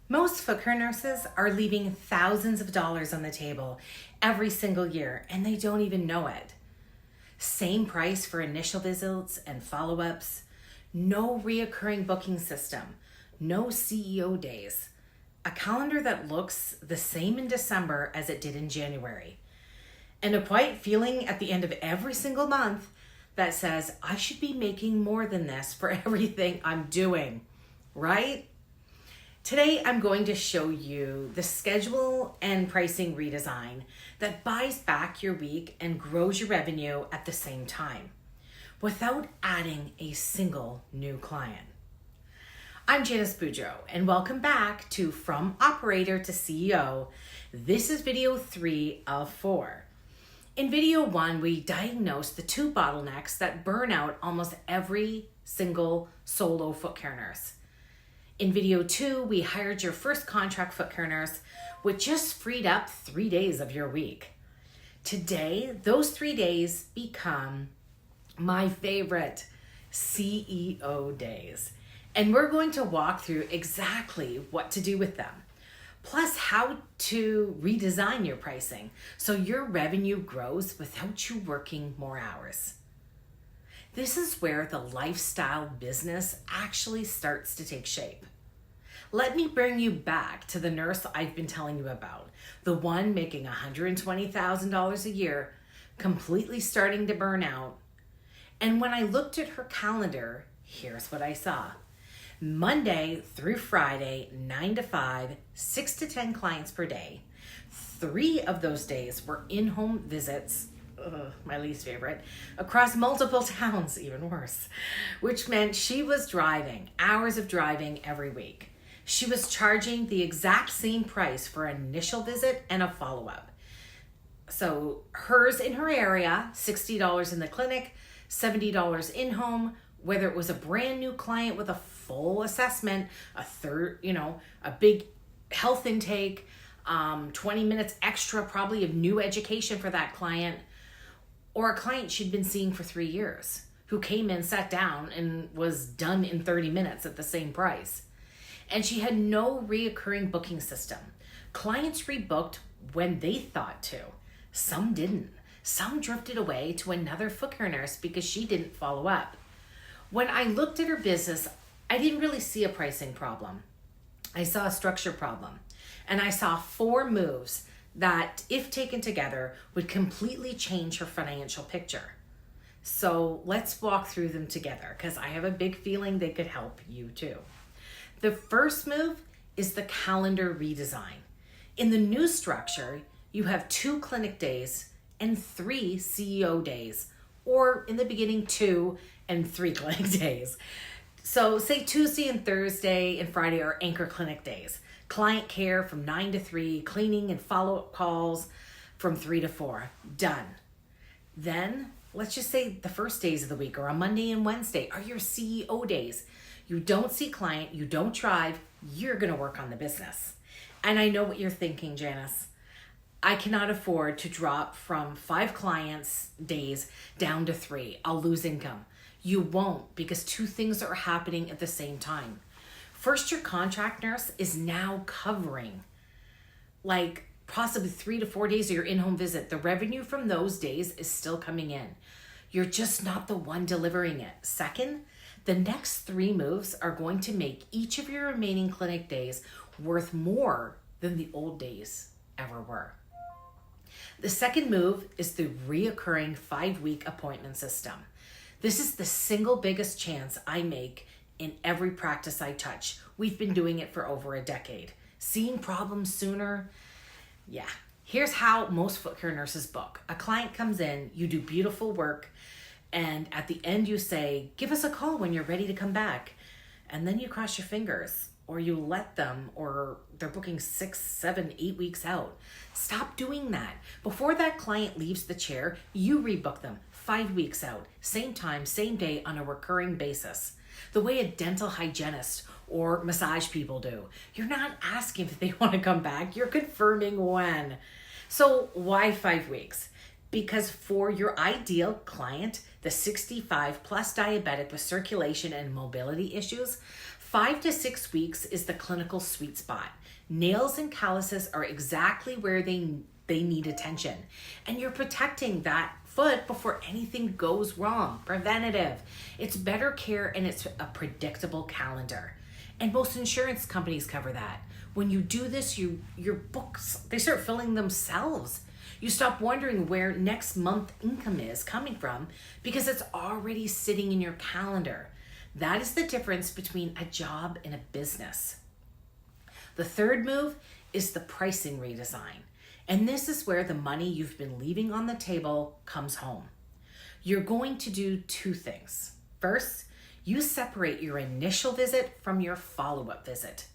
Most foot care nurses are leaving thousands of dollars on the table every single year, and they don't even know it. Same price for initial visits and follow-ups, no reoccurring booking system, no CEO days, a calendar that looks the same in December as it did in January, and a quiet feeling at the end of every single month that says, I should be making more than this for everything I'm doing, right? Today, I'm going to show you the schedule and pricing redesign that buys back your week and grows your revenue at the same time without adding a single new client. I'm Janice Boudreau, and welcome back to From Operator to CEO. This is video 3 of 4. In video 1, we diagnosed the 2 bottlenecks that burn out almost every single solo foot care nurse. In video 2, we hired your first contract foot care nurse, which just freed up 3 days of your week. Today, those 3 days become my favorite CEO days. And we're going to walk through exactly what to do with them, plus how to redesign your pricing so your revenue grows without you working more hours. This is where the lifestyle business actually starts to take shape. Let me bring you back to the nurse I've been telling you about, the one making $120,000 a year, completely starting to burn out. And when I looked at her calendar, here's what I saw. Monday through Friday, 9 to 5, 6 to 10 clients per day. 3 of those days were in-home visits, my least favorite, across multiple towns, even worse, which meant she was driving, hours of driving every week. She was charging the exact same price for an initial visit and a follow-up. So hers in her area, $60 in the clinic, $70 in-home, whether it was a brand new client with a full assessment, a big health intake, 20 minutes extra probably of new education for that client, or a client she'd been seeing for 3 years who came in, sat down, and was done in 30 minutes at the same price. And she had no reoccurring booking system. Clients rebooked when they thought to. Some didn't. Some drifted away to another foot care nurse because she didn't follow up. When I looked at her business, I didn't really see a pricing problem. I saw a structure problem. And I saw 4 moves that, if taken together, would completely change her financial picture. So let's walk through them together because I have a big feeling they could help you too. The first move is the calendar redesign. In the new structure, you have 2 clinic days and 3 CEO days, or in the beginning 2 and 3 clinic days. So say Tuesday and Thursday and Friday are anchor clinic days. Client care from 9 to 3, cleaning and follow-up calls from 3 to 4. Done. Then let's just say the first days of the week, or a Monday and Wednesday, are your CEO days. You don't see client, you don't drive, you're going to work on the business. And I know what you're thinking, Janice. I cannot afford to drop from 5 clients days down to 3. I'll lose income. You won't, because 2 things are happening at the same time. First, your contract nurse is now covering like possibly 3 to 4 days of your in-home visit. The revenue from those days is still coming in. You're just not the one delivering it. Second, the next 3 moves are going to make each of your remaining clinic days worth more than the old days ever were. The second move is the reoccurring 5-week appointment system. This is the single biggest chance I make in every practice I touch. We've been doing it for over a decade. Seeing problems sooner? Yeah. Here's how most foot care nurses book. A client comes in, you do beautiful work, and at the end you say, give us a call when you're ready to come back. And then you cross your fingers, or you let them, or they're booking 6, 7, 8 weeks out. Stop doing that. Before that client leaves the chair, you rebook them 5 weeks out, same time, same day, on a recurring basis. The way a dental hygienist or massage people do. You're not asking if they want to come back, you're confirming when. So why 5 weeks? Because for your ideal client, the 65 plus diabetic with circulation and mobility issues, 5 to 6 weeks is the clinical sweet spot. Nails and calluses are exactly where they need attention. And you're protecting that foot before anything goes wrong. Preventative. It's better care and it's a predictable calendar. And most insurance companies cover that. When you do this, your books, they start filling themselves. You stop wondering where next month income is coming from because it's already sitting in your calendar. That is the difference between a job and a business. The third move is the pricing redesign. And this is where the money you've been leaving on the table comes home. You're going to do two things. First, you separate your initial visit from your follow-up visit.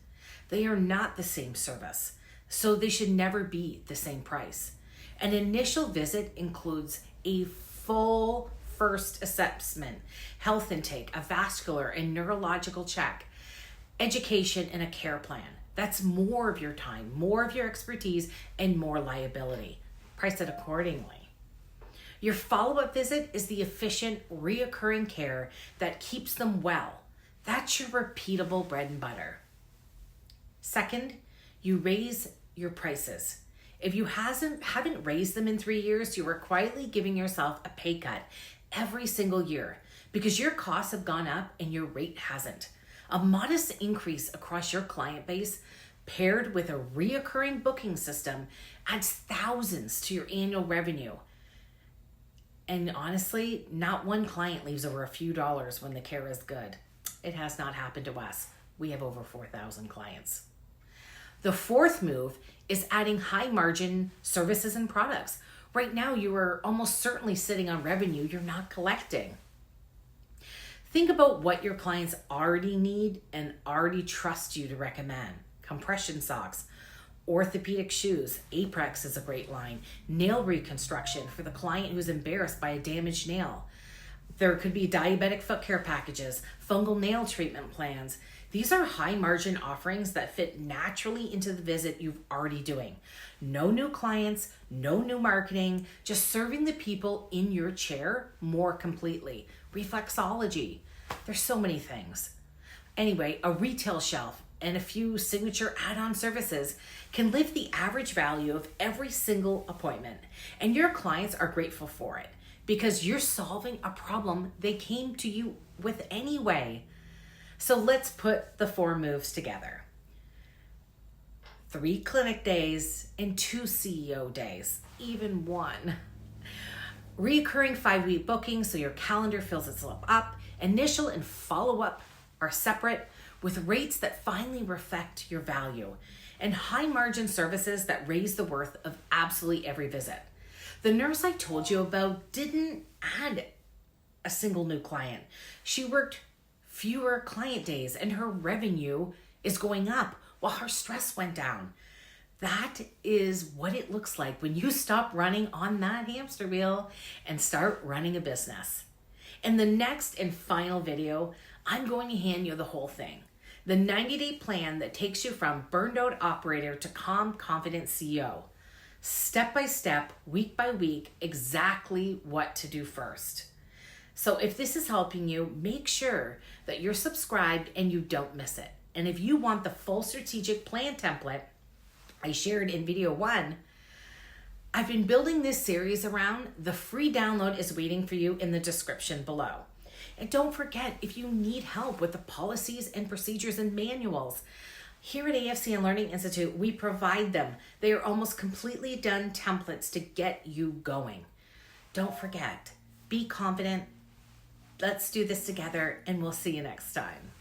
They are not the same service, so they should never be the same price. An initial visit includes a full first assessment, health intake, a vascular and neurological check, education, and a care plan. That's more of your time, more of your expertise, and more liability. Price it accordingly. Your follow-up visit is the efficient, reoccurring care that keeps them well. That's your repeatable bread and butter. Second, you raise your prices. If you haven't raised them in 3 years, you are quietly giving yourself a pay cut every single year because your costs have gone up and your rate hasn't. A modest increase across your client base paired with a reoccurring booking system adds thousands to your annual revenue. And honestly, not one client leaves over a few dollars when the care is good. It has not happened to us. We have over 4,000 clients. The fourth move is adding high margin services and products. Right now, you are almost certainly sitting on revenue you're not collecting. Think about what your clients already need and already trust you to recommend. Compression socks, orthopedic shoes, Apex is a great line, nail reconstruction for the client who's embarrassed by a damaged nail. There could be diabetic foot care packages, fungal nail treatment plans. These are high margin offerings that fit naturally into the visit you're already doing. No new clients, no new marketing, just serving the people in your chair more completely. Reflexology. There's so many things. Anyway, a retail shelf and a few signature add-on services can lift the average value of every single appointment. And your clients are grateful for it because you're solving a problem they came to you with anyway. So let's put the 4 moves together. 3 clinic days and 2 CEO days, even 1. Recurring 5-week bookings so your calendar fills itself up. Initial and follow-up are separate with rates that finally reflect your value. And high margin services that raise the worth of absolutely every visit. The nurse I told you about didn't add a single new client. She worked fewer client days and her revenue is going up while her stress went down. That is what it looks like when you stop running on that hamster wheel and start running a business. In the next and final video, I'm going to hand you the whole thing. The 90-day plan that takes you from burned out operator to calm, confident CEO. Step by step, week by week, exactly what to do first. So if this is helping you, make sure that you're subscribed and you don't miss it. And if you want the full strategic plan template I shared in video 1, I've been building this series around. The free download is waiting for you in the description below. And don't forget, if you need help with the policies and procedures and manuals, here at AFCN Learning Institute, we provide them. They are almost completely done templates to get you going. Don't forget, be confident. Let's do this together, and we'll see you next time.